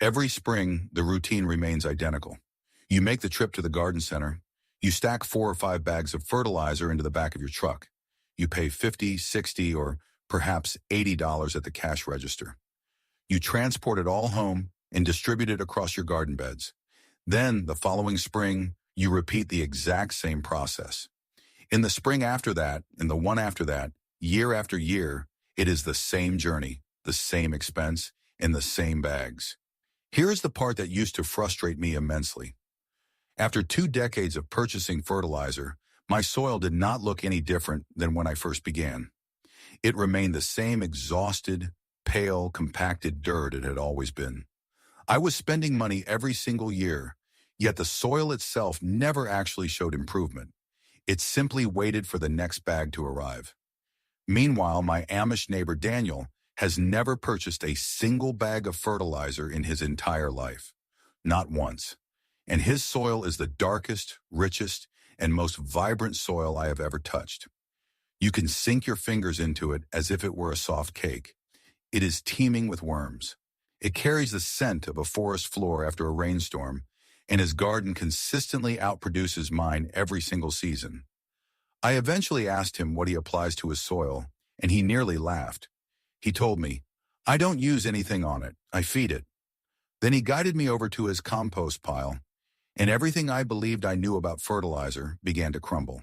Every spring, the routine remains identical. You make the trip to the garden center. You stack 4 or 5 bags of fertilizer into the back of your truck. You pay $50, $60, or perhaps $80 at the cash register. You transport it all home and distribute it across your garden beds. Then, the following spring, you repeat the exact same process. In the spring after that, and the one after that, year after year, it is the same journey, the same expense, and the same bags. Here is the part that used to frustrate me immensely. After 2 decades of purchasing fertilizer, my soil did not look any different than when I first began. It remained the same exhausted, pale, compacted dirt it had always been. I was spending money every single year, yet the soil itself never actually showed improvement. It simply waited for the next bag to arrive. Meanwhile, my Amish neighbor Daniel has never purchased a single bag of fertilizer in his entire life. Not once. And his soil is the darkest, richest, and most vibrant soil I have ever touched. You can sink your fingers into it as if it were a soft cake. It is teeming with worms. It carries the scent of a forest floor after a rainstorm, and his garden consistently outproduces mine every single season. I eventually asked him what he applies to his soil, and he nearly laughed. He told me, "I don't use anything on it, I feed it." Then he guided me over to his compost pile, and everything I believed I knew about fertilizer began to crumble.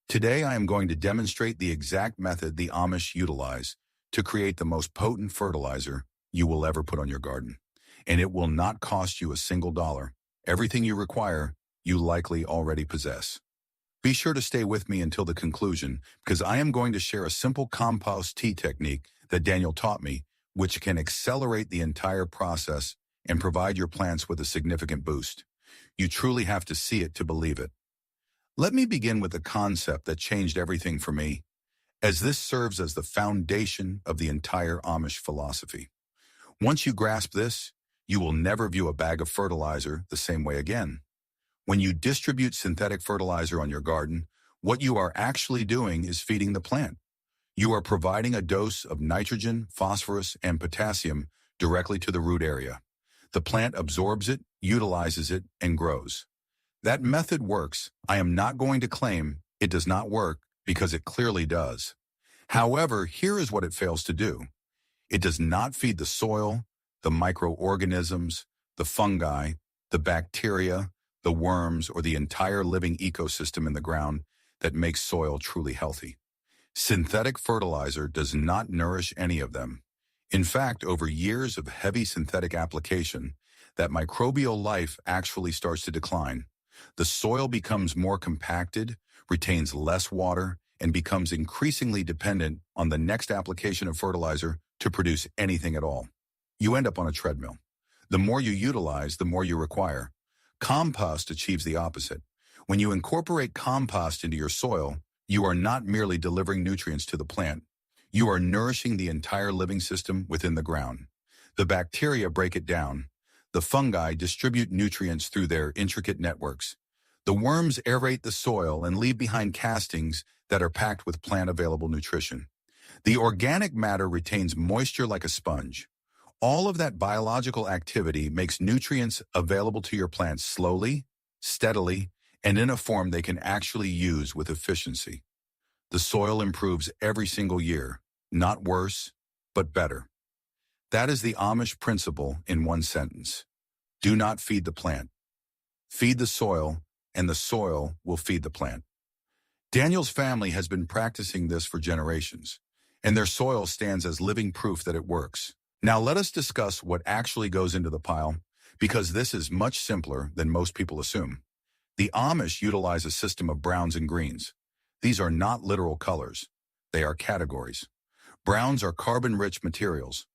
Today I am going to demonstrate the exact method the Amish utilize to create the most potent fertilizer you will ever put on your garden. And it will not cost you a single dollar. Everything you require, you likely already possess. Be sure to stay with me until the conclusion, because I am going to share a simple compost tea technique that Daniel taught me, which can accelerate the entire process and provide your plants with a significant boost. You truly have to see it to believe it. Let me begin with a concept that changed everything for me, as this serves as the foundation of the entire Amish philosophy. Once you grasp this, you will never view a bag of fertilizer the same way again. When you distribute synthetic fertilizer on your garden, what you are actually doing is feeding the plant. You are providing a dose of nitrogen, phosphorus, and potassium directly to the root area. The plant absorbs it, utilizes it, and grows. That method works. I am not going to claim it does not work, because it clearly does. However, here is what it fails to do. It does not feed the soil, the microorganisms, the fungi, the bacteria, the worms, or the entire living ecosystem in the ground that makes soil truly healthy. Synthetic fertilizer does not nourish any of them. In fact, over years of heavy synthetic application, that microbial life actually starts to decline. The soil becomes more compacted, retains less water, and becomes increasingly dependent on the next application of fertilizer to produce anything at all. You end up on a treadmill. The more you utilize, the more you require. Compost achieves the opposite. When you incorporate compost into your soil, you are not merely delivering nutrients to the plant. You are nourishing the entire living system within the ground. The bacteria break it down. The fungi distribute nutrients through their intricate networks. The worms aerate the soil and leave behind castings that are packed with plant-available nutrition. The organic matter retains moisture like a sponge. All of that biological activity makes nutrients available to your plants slowly, steadily, and in a form they can actually use with efficiency. The soil improves every single year, not worse, but better. That is the Amish principle in one sentence. Do not feed the plant. Feed the soil, and the soil will feed the plant. Daniel's family has been practicing this for generations, and their soil stands as living proof that it works. Now let us discuss what actually goes into the pile, because this is much simpler than most people assume. The Amish utilize a system of browns and greens. These are not literal colors. They are categories. Browns are carbon-rich materials.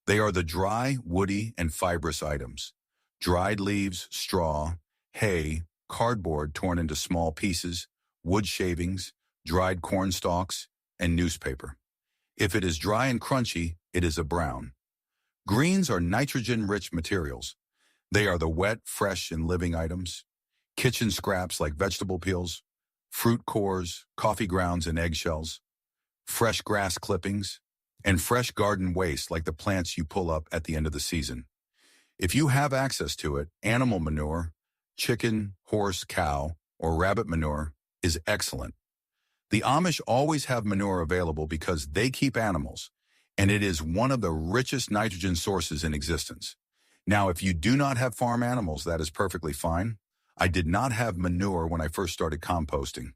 They are the dry, woody, and fibrous items. Dried leaves, straw, hay, cardboard torn into small pieces, wood shavings, dried corn stalks, and newspaper. If it is dry and crunchy, it is a brown. Greens are nitrogen-rich materials. They are the wet, fresh, and living items. Kitchen scraps like vegetable peels, fruit cores, coffee grounds, and eggshells, fresh grass clippings, and fresh garden waste like the plants you pull up at the end of the season. If you have access to it, animal manure, chicken, horse, cow, or rabbit manure is excellent. The Amish always have manure available because they keep animals, and it is one of the richest nitrogen sources in existence. Now, if you do not have farm animals, that is perfectly fine. I did not have manure when I first started composting.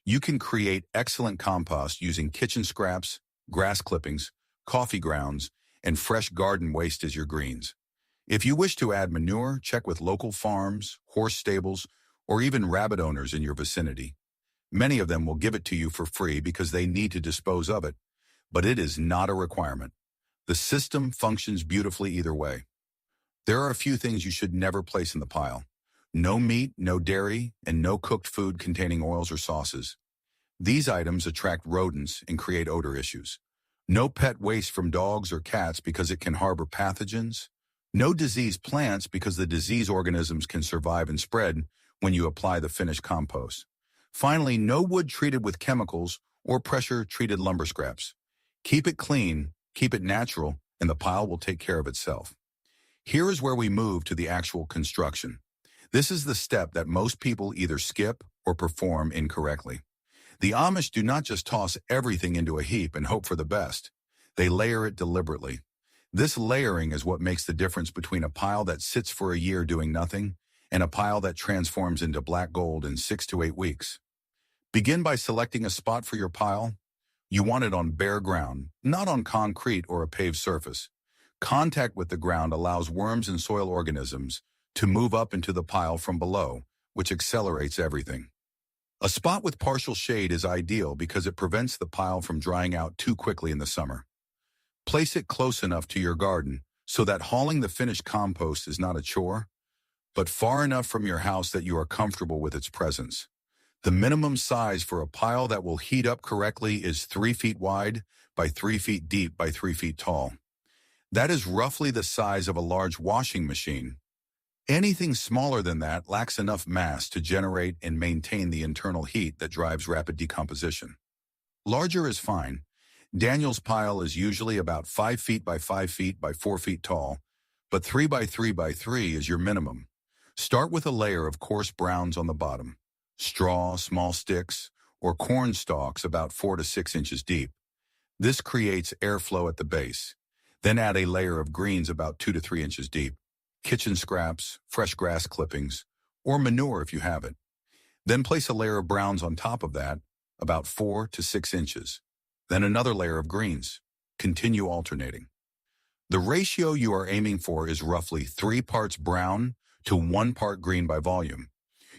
You can create excellent compost using kitchen scraps, grass clippings, coffee grounds, and fresh garden waste as your greens. If you wish to add manure, check with local farms, horse stables, or even rabbit owners in your vicinity. Many of them will give it to you for free because they need to dispose of it, but it is not a requirement. The system functions beautifully either way. There are a few things you should never place in the pile. No meat, no dairy, and no cooked food containing oils or sauces. These items attract rodents and create odor issues. No pet waste from dogs or cats because it can harbor pathogens. No diseased plants because the disease organisms can survive and spread when you apply the finished compost. Finally, no wood treated with chemicals or pressure-treated lumber scraps. Keep it clean, keep it natural, and the pile will take care of itself. Here is where we move to the actual construction. This is the step that most people either skip or perform incorrectly. The Amish do not just toss everything into a heap and hope for the best. They layer it deliberately. This layering is what makes the difference between a pile that sits for a year doing nothing and a pile that transforms into black gold in 6 to 8 weeks. Begin by selecting a spot for your pile. You want it on bare ground, not on concrete or a paved surface. Contact with the ground allows worms and soil organisms to move up into the pile from below, which accelerates everything. A spot with partial shade is ideal because it prevents the pile from drying out too quickly in the summer. Place it close enough to your garden so that hauling the finished compost is not a chore, but far enough from your house that you are comfortable with its presence. The minimum size for a pile that will heat up correctly is 3 feet wide by 3 feet deep by 3 feet tall. That is roughly the size of a large washing machine. Anything smaller than that lacks enough mass to generate and maintain the internal heat that drives rapid decomposition. Larger is fine. Daniel's pile is usually about 5 feet by 5 feet by 4 feet tall, but 3 by 3 by 3 is your minimum. Start with a layer of coarse browns on the bottom, straw, small sticks, or corn stalks about 4 to 6 inches deep. This creates airflow at the base. Then add a layer of greens about 2 to 3 inches deep, kitchen scraps, fresh grass clippings, or manure if you have it. Then place a layer of browns on top of that, about 4 to 6 inches. Then another layer of greens. Continue alternating. The ratio you are aiming for is roughly 3 parts brown to 1 part green by volume.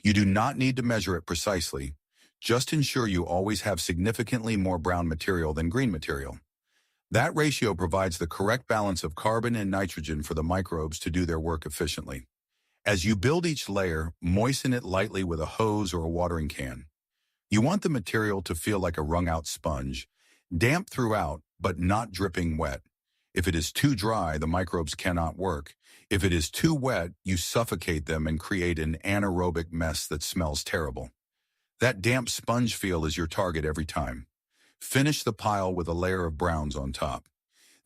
You do not need to measure it precisely. Just ensure you always have significantly more brown material than green material. That ratio provides the correct balance of carbon and nitrogen for the microbes to do their work efficiently. As you build each layer, moisten it lightly with a hose or a watering can. You want the material to feel like a wrung-out sponge, damp throughout, but not dripping wet. If it is too dry, the microbes cannot work. If it is too wet, you suffocate them and create an anaerobic mess that smells terrible. That damp sponge feel is your target every time. Finish the pile with a layer of browns on top.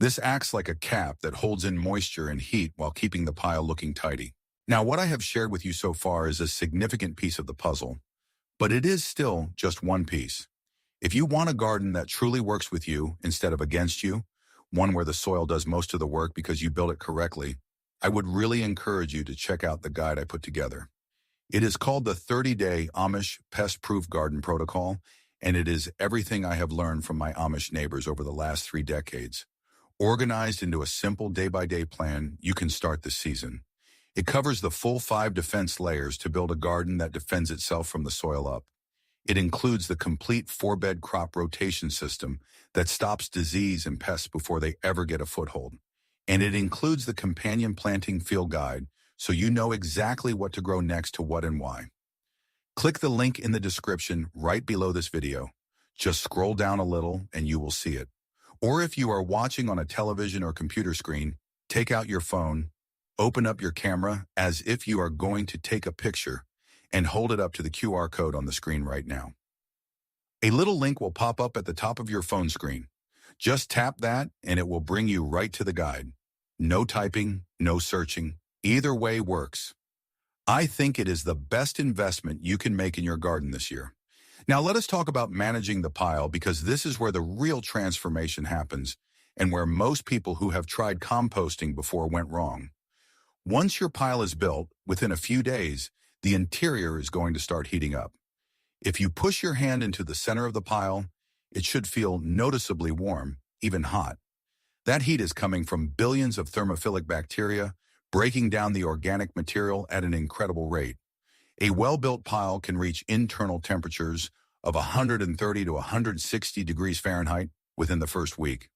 This acts like a cap that holds in moisture and heat while keeping the pile looking tidy. Now, what I have shared with you so far is a significant piece of the puzzle, but it is still just one piece. If you want a garden that truly works with you instead of against you, one where the soil does most of the work because you built it correctly, I would really encourage you to check out the guide I put together. It is called the 30-Day Amish Pest-Proof Garden Protocol, and it is everything I have learned from my Amish neighbors over the last 3 decades. Organized into a simple day-by-day plan, you can start this season. It covers the full 5 defense layers to build a garden that defends itself from the soil up. It includes the complete 4-bed crop rotation system that stops disease and pests before they ever get a foothold. And it includes the companion planting field guide, so you know exactly what to grow next to what and why. Click the link in the description right below this video. Just scroll down a little and you will see it. Or if you are watching on a television or computer screen, take out your phone, open up your camera as if you are going to take a picture, and hold it up to the QR code on the screen right now. A little link will pop up at the top of your phone screen. Just tap that and it will bring you right to the guide. No typing, no searching. Either way works. I think it is the best investment you can make in your garden this year. Now let us talk about managing the pile because this is where the real transformation happens and where most people who have tried composting before went wrong. Once your pile is built, within a few days, the interior is going to start heating up. If you push your hand into the center of the pile, it should feel noticeably warm, even hot. That heat is coming from billions of thermophilic bacteria, breaking down the organic material at an incredible rate. A well-built pile can reach internal temperatures of 130 to 160 degrees Fahrenheit within the first week.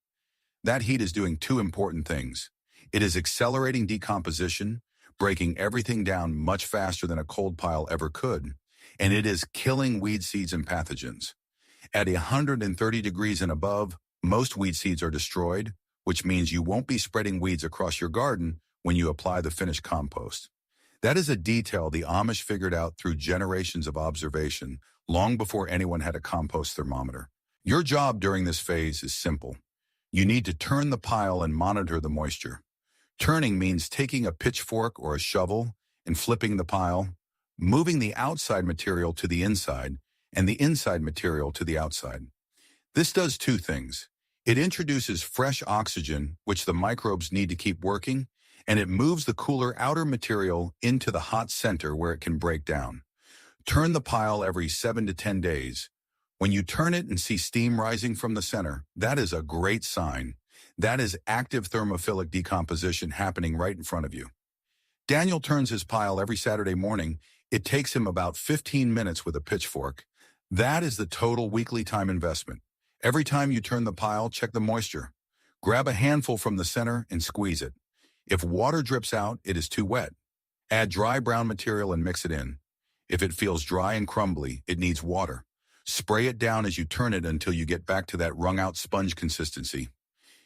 That heat is doing two important things. It is accelerating decomposition, breaking everything down much faster than a cold pile ever could, and it is killing weed seeds and pathogens. At 130 degrees and above, most weed seeds are destroyed, which means you won't be spreading weeds across your garden when you apply the finished compost. That is a detail the Amish figured out through generations of observation, long before anyone had a compost thermometer. Your job during this phase is simple. You need to turn the pile and monitor the moisture. Turning means taking a pitchfork or a shovel and flipping the pile, moving the outside material to the inside and the inside material to the outside. This does two things. It introduces fresh oxygen, which the microbes need to keep working, and it moves the cooler outer material into the hot center where it can break down. Turn the pile every 7 to 10 days. When you turn it and see steam rising from the center, that is a great sign. That is active thermophilic decomposition happening right in front of you. Daniel turns his pile every Saturday morning. It takes him about 15 minutes with a pitchfork. That is the total weekly time investment. Every time you turn the pile, check the moisture. Grab a handful from the center and squeeze it. If water drips out, it is too wet. Add dry brown material and mix it in. If it feels dry and crumbly, it needs water. Spray it down as you turn it until you get back to that wrung-out sponge consistency.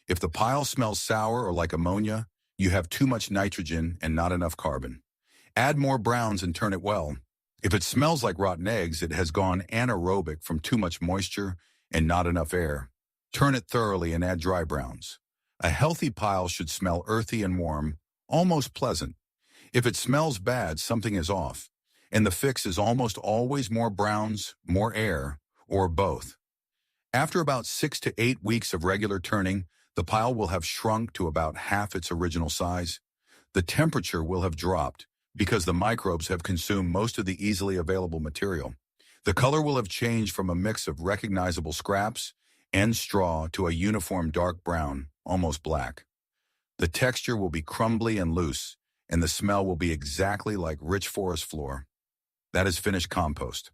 If the pile smells sour or like ammonia, you have too much nitrogen and not enough carbon. Add more browns and turn it well. If it smells like rotten eggs, it has gone anaerobic from too much moisture and not enough air. Turn it thoroughly and add dry browns. A healthy pile should smell earthy and warm, almost pleasant. If it smells bad, something is off. And the fix is almost always more browns, more air, or both. After about 6 to 8 weeks of regular turning, the pile will have shrunk to about half its original size. The temperature will have dropped because the microbes have consumed most of the easily available material. The color will have changed from a mix of recognizable scraps and straw to a uniform dark brown, almost black. The texture will be crumbly and loose, and the smell will be exactly like rich forest floor. That is finished compost.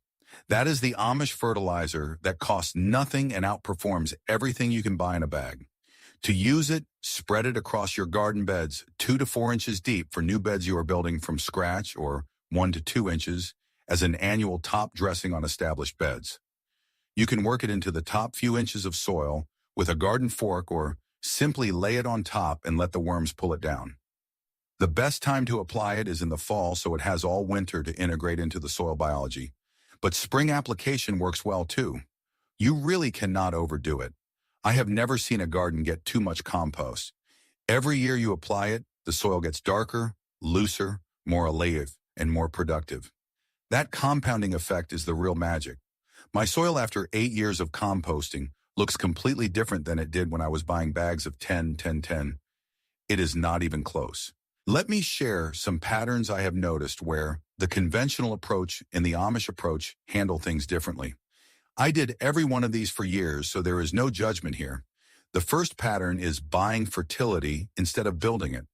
That is the Amish fertilizer that costs nothing and outperforms everything you can buy in a bag. To use it, spread it across your garden beds 2 to 4 inches deep for new beds you are building from scratch, or 1 to 2 inches as an annual top dressing on established beds. You can work it into the top few inches of soil with a garden fork or simply lay it on top and let the worms pull it down. The best time to apply it is in the fall, so it has all winter to integrate into the soil biology. But spring application works well too. You really cannot overdo it. I have never seen a garden get too much compost. Every year you apply it, the soil gets darker, looser, more alive, and more productive. That compounding effect is the real magic. My soil after 8 years of composting looks completely different than it did when I was buying bags of 10, 10, 10. It is not even close. Let me share some patterns I have noticed where the conventional approach and the Amish approach handle things differently. I did every one of these for years, so there is no judgment here. The first pattern is buying fertility instead of building it.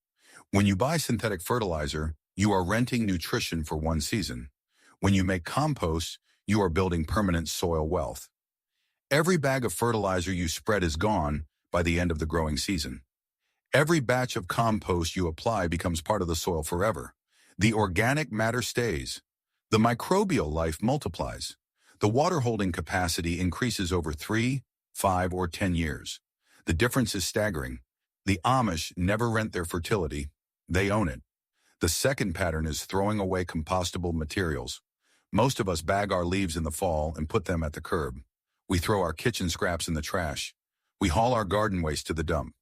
When you buy synthetic fertilizer, you are renting nutrition for one season. When you make compost, you are building permanent soil wealth. Every bag of fertilizer you spread is gone by the end of the growing season. Every batch of compost you apply becomes part of the soil forever. The organic matter stays. The microbial life multiplies. The water holding capacity increases over 3, 5, or 10 years. The difference is staggering. The Amish never rent their fertility. They own it. The second pattern is throwing away compostable materials. Most of us bag our leaves in the fall and put them at the curb. We throw our kitchen scraps in the trash. We haul our garden waste to the dump.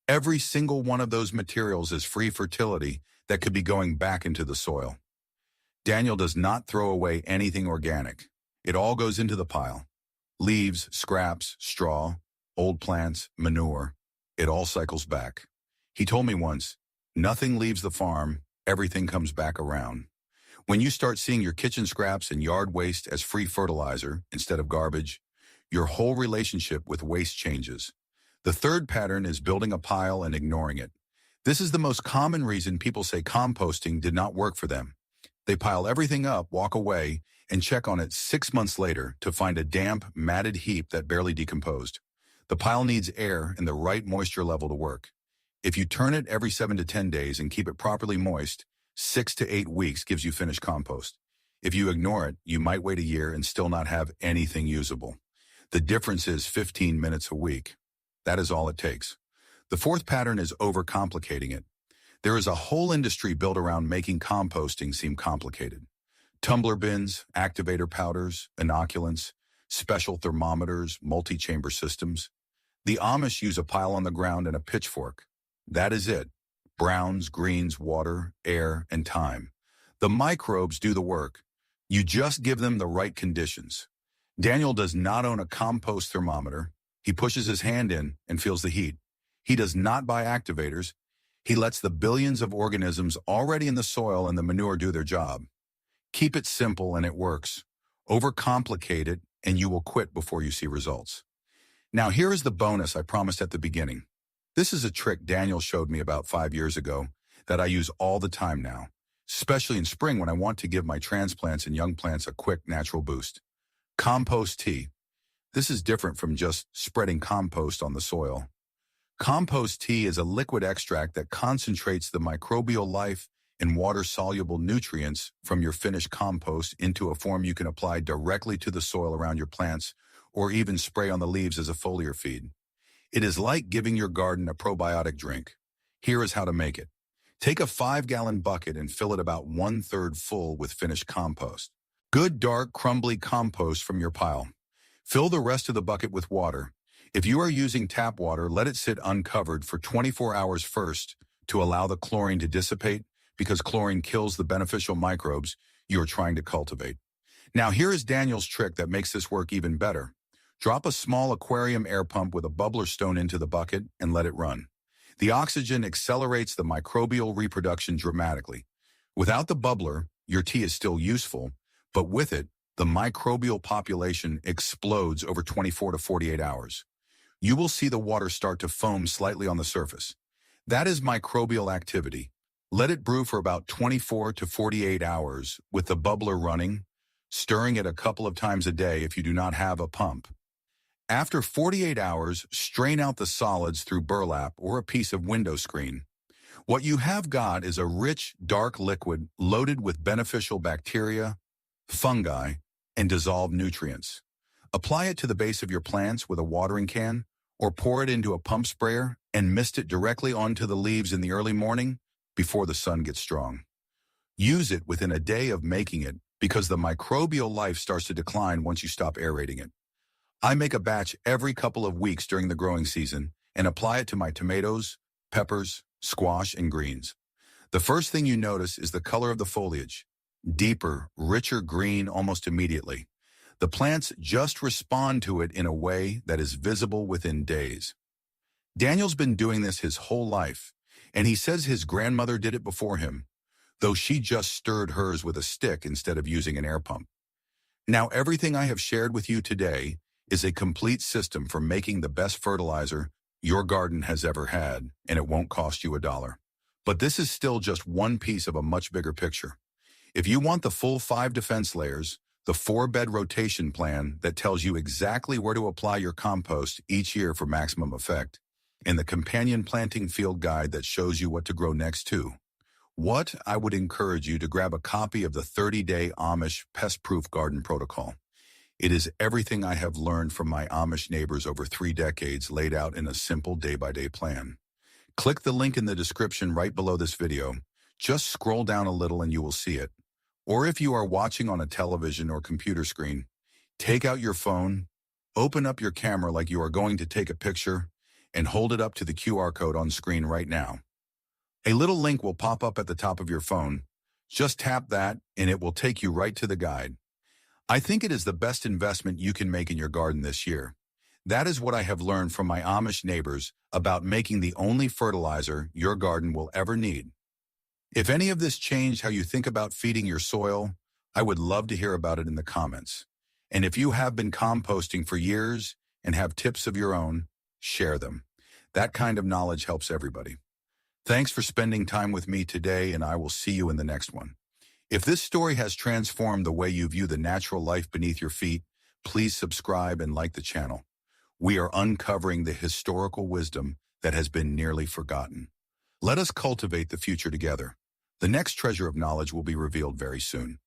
Every single one of those materials is free fertility that could be going back into the soil. Daniel does not throw away anything organic. It all goes into the pile. Leaves, scraps, straw, old plants, manure. It all cycles back. He told me once, nothing leaves the farm, everything comes back around. When you start seeing your kitchen scraps and yard waste as free fertilizer instead of garbage, your whole relationship with waste changes. The third pattern is building a pile and ignoring it. This is the most common reason people say composting did not work for them. They pile everything up, walk away, and check on it 6 months later to find a damp, matted heap that barely decomposed. The pile needs air and the right moisture level to work. If you turn it every 7 to 10 days and keep it properly moist, 6 to 8 weeks gives you finished compost. If you ignore it, you might wait a year and still not have anything usable. The difference is 15 minutes a week. That is all it takes. The fourth pattern is overcomplicating it. There is a whole industry built around making composting seem complicated. Tumbler bins, activator powders, inoculants, special thermometers, multi-chamber systems. The Amish use a pile on the ground and a pitchfork. That is it. Browns, greens, water, air, and time. The microbes do the work. You just give them the right conditions. Daniel does not own a compost thermometer. He pushes his hand in and feels the heat. He does not buy activators. He lets the billions of organisms already in the soil and the manure do their job. Keep it simple and it works. Overcomplicate it and you will quit before you see results. Now here is the bonus I promised at the beginning. This is a trick Daniel showed me about 5 years ago that I use all the time now, especially in spring when I want to give my transplants and young plants a quick natural boost. Compost tea. This is different from just spreading compost on the soil. Compost tea is a liquid extract that concentrates the microbial life and water-soluble nutrients from your finished compost into a form you can apply directly to the soil around your plants or even spray on the leaves as a foliar feed. It is like giving your garden a probiotic drink. Here is how to make it. Take a 5-gallon bucket and fill it about 1/3 full with finished compost. Good, dark, crumbly compost from your pile. Fill the rest of the bucket with water. If you are using tap water, let it sit uncovered for 24 hours first to allow the chlorine to dissipate because chlorine kills the beneficial microbes you are trying to cultivate. Now here is Daniel's trick that makes this work even better. Drop a small aquarium air pump with a bubbler stone into the bucket and let it run. The oxygen accelerates the microbial reproduction dramatically. Without the bubbler, your tea is still useful, but with it, the microbial population explodes over 24 to 48 hours. You will see the water start to foam slightly on the surface. That is microbial activity. Let it brew for about 24 to 48 hours with the bubbler running, stirring it a couple of times a day if you do not have a pump. After 48 hours, strain out the solids through burlap or a piece of window screen. What you have got is a rich, dark liquid loaded with beneficial bacteria, fungi, and dissolved nutrients. Apply it to the base of your plants with a watering can, or pour it into a pump sprayer and mist it directly onto the leaves in the early morning before the sun gets strong. Use it within a day of making it because the microbial life starts to decline once you stop aerating it. I make a batch every couple of weeks during the growing season and apply it to my tomatoes, peppers, squash, and greens. The first thing you notice is the color of the foliage. Deeper, richer green almost immediately. The plants just respond to it in a way that is visible within days. Daniel's been doing this his whole life, and he says his grandmother did it before him, though she just stirred hers with a stick instead of using an air pump. Now everything I have shared with you today is a complete system for making the best fertilizer your garden has ever had, and it won't cost you $1. But this is still just one piece of a much bigger picture. If you want the full 5 defense layers, the 4-bed rotation plan that tells you exactly where to apply your compost each year for maximum effect, and the companion planting field guide that shows you what to grow next too, I would encourage you to grab a copy of the 30-day Amish Pest-Proof Garden Protocol. It is everything I have learned from my Amish neighbors over 3 decades laid out in a simple day-by-day plan. Click the link in the description right below this video. Just scroll down a little and you will see it. Or if you are watching on a television or computer screen, take out your phone, open up your camera like you are going to take a picture, and hold it up to the QR code on screen right now. A little link will pop up at the top of your phone. Just tap that and it will take you right to the guide. I think it is the best investment you can make in your garden this year. That is what I have learned from my Amish neighbors about making the only fertilizer your garden will ever need. If any of this changed how you think about feeding your soil, I would love to hear about it in the comments. And if you have been composting for years and have tips of your own, share them. That kind of knowledge helps everybody. Thanks for spending time with me today, and I will see you in the next one. If this story has transformed the way you view the natural life beneath your feet, please subscribe and like the channel. We are uncovering the historical wisdom that has been nearly forgotten. Let us cultivate the future together. The next treasure of knowledge will be revealed very soon.